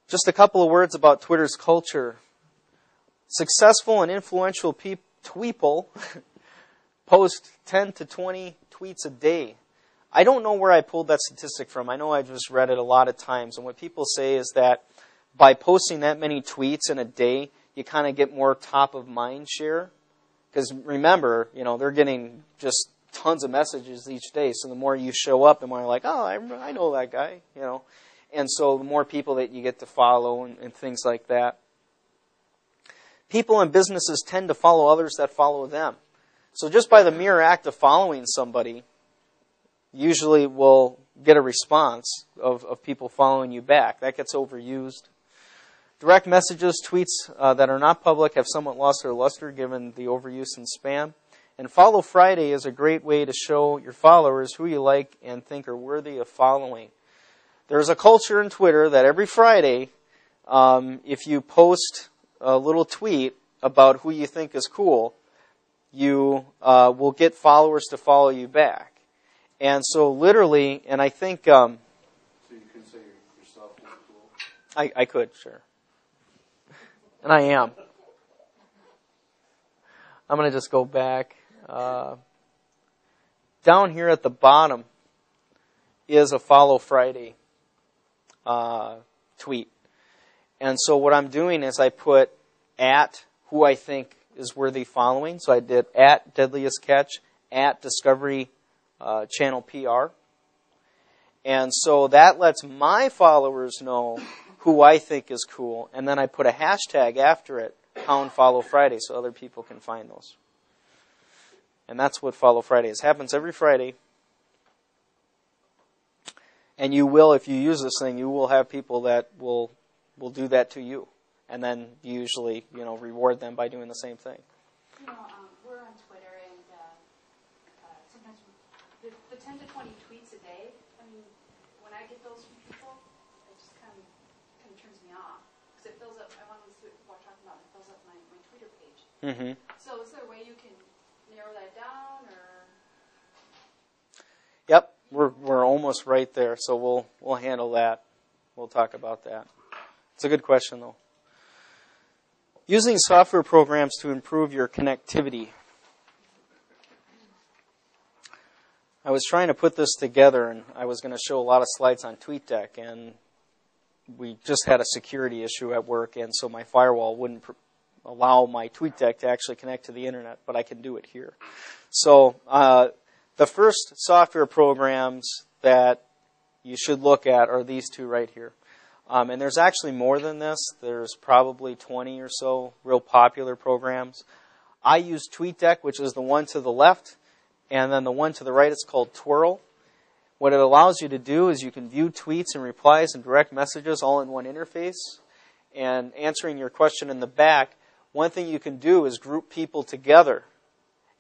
Just a couple of words about Twitter's culture. Successful and influential tweeple post 10 to 20 tweets a day. I don't know where I pulled that statistic from. I know I just read it a lot of times. And what people say is that by posting that many tweets in a day, you kind of get more top of mind share. Because remember, they're getting just tons of messages each day. So the more you show up, the more you're like, oh, I know that guy, And so the more people that you get to follow and things like that. People and businesses tend to follow others that follow them. So just by the mere act of following somebody, usually will get a response of people following you back. That gets overused. Direct messages, tweets that are not public have somewhat lost their luster given the overuse and spam. And Follow Friday is a great way to show your followers who you like and think are worthy of following. There's a culture in Twitter that every Friday, if you post a little tweet about who you think is cool, you will get followers to follow you back. And so literally, and I think... so you can say yourself is cool? I could, sure. And I am. I'm going to just go back. Down here at the bottom is a Follow Friday tweet. And so what I'm doing is I put at who I think is worthy following. So I did at Deadliest Catch, at Discovery Channel PR. And so that lets my followers know who I think is cool. And then I put a hashtag after it, #Follow Friday, so other people can find those. And that's what Follow Friday is. It happens every Friday. And you will, if you use this thing, you will have people that will do that to you. And then you usually, reward them by doing the same thing. We're on Twitter, and sometimes the 10 to 20 tweets a day, when I get those from people, it just kind of turns me off. Because it fills up, I want to see what people are talking about, it fills up my Twitter page. Mm-hmm. So is there a way you can narrow that down, or? Yep, we're almost right there, so we'll handle that. We'll talk about that. It's a good question, though. Using software programs to improve your connectivity. I was trying to put this together, and I was going to show a lot of slides on TweetDeck, and we just had a security issue at work, and so my firewall wouldn't allow my TweetDeck to actually connect to the internet, but I can do it here. So the first software programs that you should look at are these two right here. And there's actually more than this. There's probably 20 or so real popular programs. I use TweetDeck, which is the one to the left, and then the one to the right is called Twirl. What it allows you to do is you can view tweets and replies and direct messages all in one interface. And answering your question in the back, one thing you can do is group people together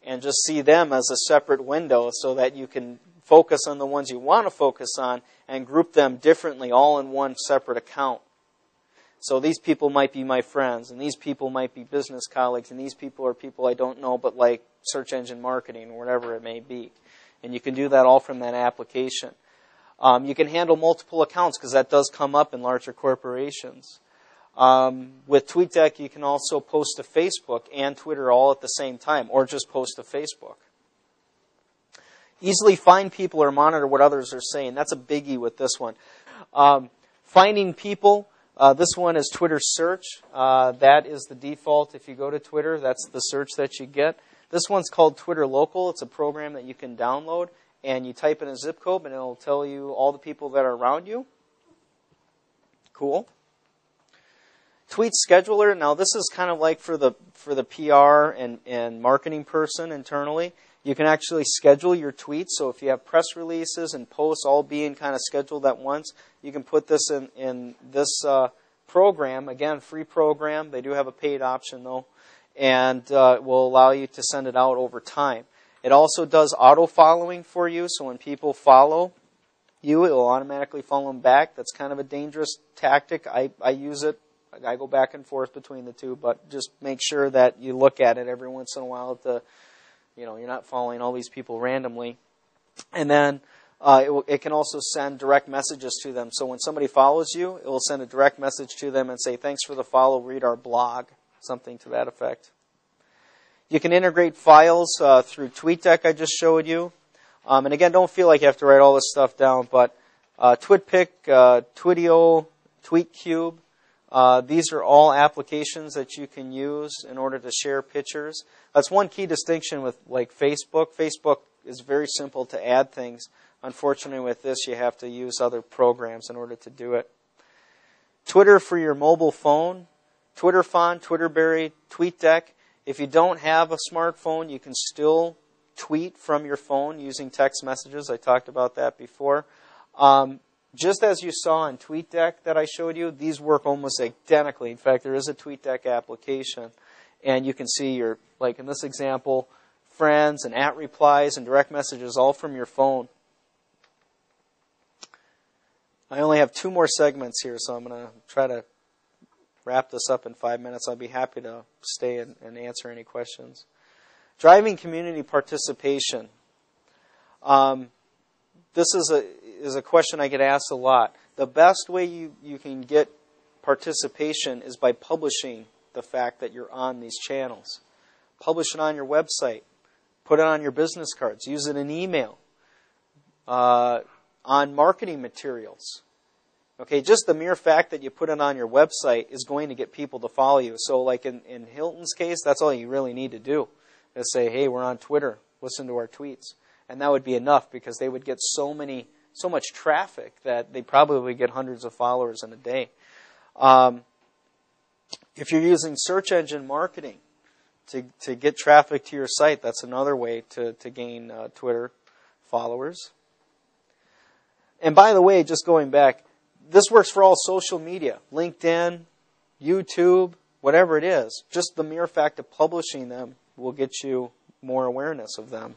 and just see them as a separate window so that you can focus on the ones you want to focus on and group them differently all in one separate account. So these people might be my friends, and these people might be business colleagues, and these people are people I don't know but like search engine marketing or whatever it may be. And you can do that all from that application. You can handle multiple accounts because that does come up in larger corporations. With TweetDeck, you can also post to Facebook and Twitter all at the same time, or just post to Facebook. Easily find people or monitor what others are saying. That's a biggie with this one. Finding people. This one is Twitter search. That is the default. If you go to Twitter, that's the search that you get. This one's called Twitter Local. It's a program that you can download, and you type in a zip code, and it'll tell you all the people that are around you. Cool. Tweet Scheduler. Now, this is kind of like for the PR and marketing person internally. You can actually schedule your tweets. So if you have press releases and posts all being kind of scheduled at once, you can put this in this program. Again, free program. They do have a paid option, though. And it will allow you to send it out over time. It also does auto-following for you. So when people follow you, it will automatically follow them back. That's kind of a dangerous tactic. I use it. I go back and forth between the two. But just make sure that you look at it every once in a while to... you're not following all these people randomly. And then It can also send direct messages to them. So when somebody follows you, it will send a direct message to them and say, thanks for the follow, read our blog, something to that effect. You can integrate files through TweetDeck I just showed you. And again, don't feel like you have to write all this stuff down, but TwitPic, Twitio, TweetCube, these are all applications that you can use in order to share pictures. That's one key distinction with like Facebook. Facebook is very simple to add things. Unfortunately, with this, you have to use other programs in order to do it. Twitter for your mobile phone, TwitterFont, Twitterberry, TweetDeck. If you don't have a smartphone, you can still tweet from your phone using text messages. I talked about that before. Just as you saw in TweetDeck that I showed you, these work almost identically. In fact, there is a TweetDeck application, and you can see your, like in this example, friends and @ replies and direct messages all from your phone. I only have 2 more segments here, so I'm going to try to wrap this up in 5 minutes. I'll be happy to stay and answer any questions. Driving community participation. This is a question I get asked a lot. The best way you can get participation is by publishing the fact that you're on these channels. Publish it on your website. Put it on your business cards. Use it in email. On marketing materials. Okay, just the mere fact that you put it on your website is going to get people to follow you. So like in Hilton's case, that's all you really need to do. Is say, hey, we're on Twitter. Listen to our tweets. And that would be enough because they would get so much traffic that they probably get hundreds of followers in a day. If you're using search engine marketing to get traffic to your site, that's another way to gain Twitter followers. And by the way, just going back, this works for all social media, LinkedIn, YouTube, whatever it is. Just the mere fact of publishing them will get you more awareness of them.